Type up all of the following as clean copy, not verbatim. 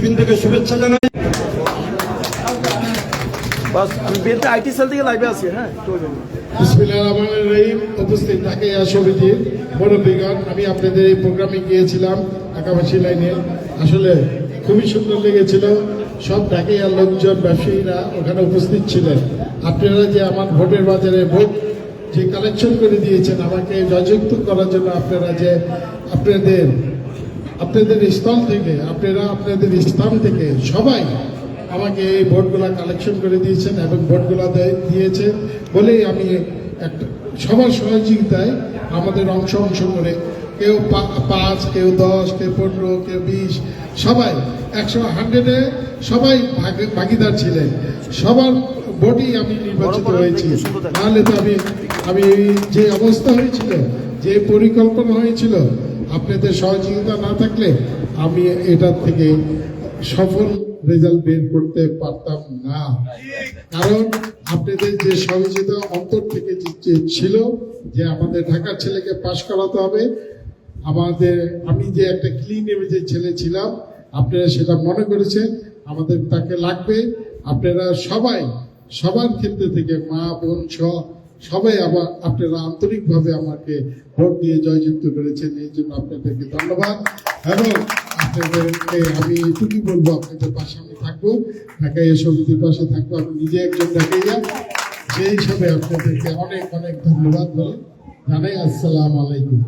নেতৃবৃন্দকে শুভেচ্ছা জানাই। আইটি সেল থেকে লাইভে আছি। হ্যাঁ, বিসমিল্লাহির রহমানির রহিম। উপস্থিত ঢাকাইয়া সমিতির মুরব্বীগণ, আমি আপনাদের এই প্রোগ্রামে গিয়েছিলাম ঢাকাবাসী লাইনে। আসলে খুবই সুন্দর লেগেছিল। সব ঢাকাইয়ার লোকজন, ব্যবসায়ীরা ওখানে উপস্থিত ছিলেন। আপনারা যে আমার ভোটের বাজারে ভোট যে কালেকশন করে দিয়েছেন আমাকে জয়যুক্ত করার জন্য, আপনারা যে আপনাদের স্থল থেকে, আপনাদের স্থান থেকে সবাই আমাকে এই ভোটগুলা কালেকশন করে দিয়েছেন এবং ভোটগুলা দিয়েছে বলেই আমি একটা সবার সহযোগিতায় আমাদের অংশ করে কেউ 5, কেউ 10, কেউ 15, কেউ 20, সবাই 100-100-এ সবাই ভাগিদার ছিলেন। সবার ভোটেই আমি নির্বাচিত হয়েছি। নাহলে তো আমি যে অবস্থা হয়েছিল, যে পরিকল্পনা হয়েছিল, আপনাদের সহযোগিতা না থাকলে আমি এটার থেকে সফল রেজাল্ট বের করতে পারতাম না। কারণ আপনাদের যে সহযোগিতা অন্তর থেকে ছিল যে আমাদের ঢাকার ছেলেকে পাশ করাতে হবে, আমি যে একটা ক্লিন ইমেজের ছেলে ছিলাম, আপনারা সেটা মনে করেছেন আমাদের তাকে লাগবে। আপনারা সবার ক্ষেত্রে থেকে মা বোন সবাই আপনারা আন্তরিকভাবে আমাকে ভোট দিয়ে জয়যুক্ত করেছেন। এই জন্য আপনাদেরকে ধন্যবাদ। এবং আপনাদেরকে আমি এটুকুই বলবো, আপনাদের পাশে আমি থাকবো, ঢাকাইয়া সমিতির পাশে থাকবো। আমি নিজে একজন ঢাকাইয়া, সেই হিসাবে আপনাদেরকে অনেক অনেক ধন্যবাদ বলে জানাই। আসসালামু আলাইকুম।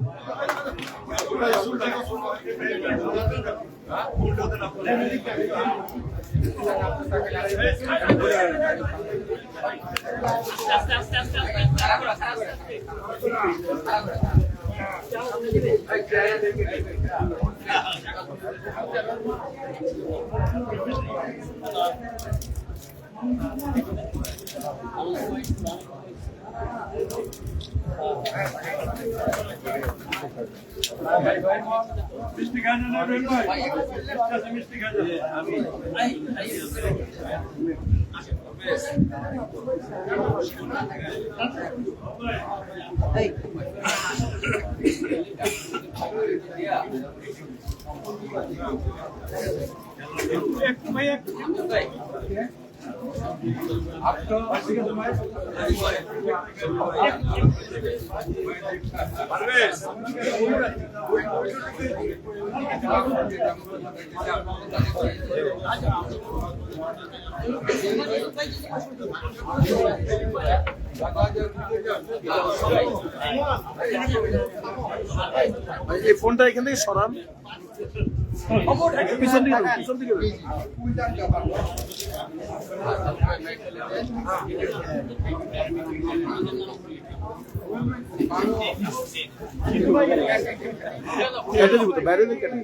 মিষ্টি খাজা নেবেন ভাই? মিষ্টি খাজা একটু ভাই, একটু এই ফোনটা এখান থেকে সরান, পিছন দিকে কেটে দিব তো, বাইরে কেটে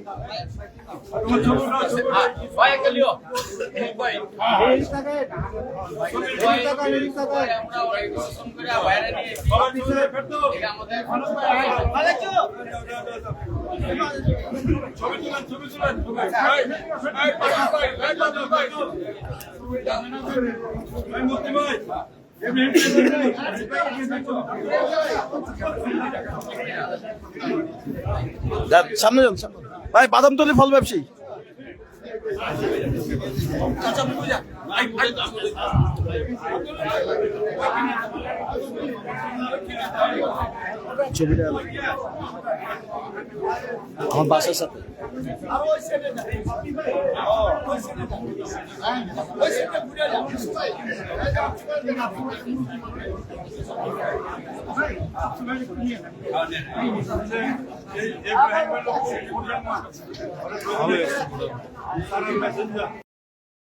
সামনে যান। ভাই বাদামতলী ফল ব্যবসায়ী, ছবিটা আমার বাসার সাথে। এই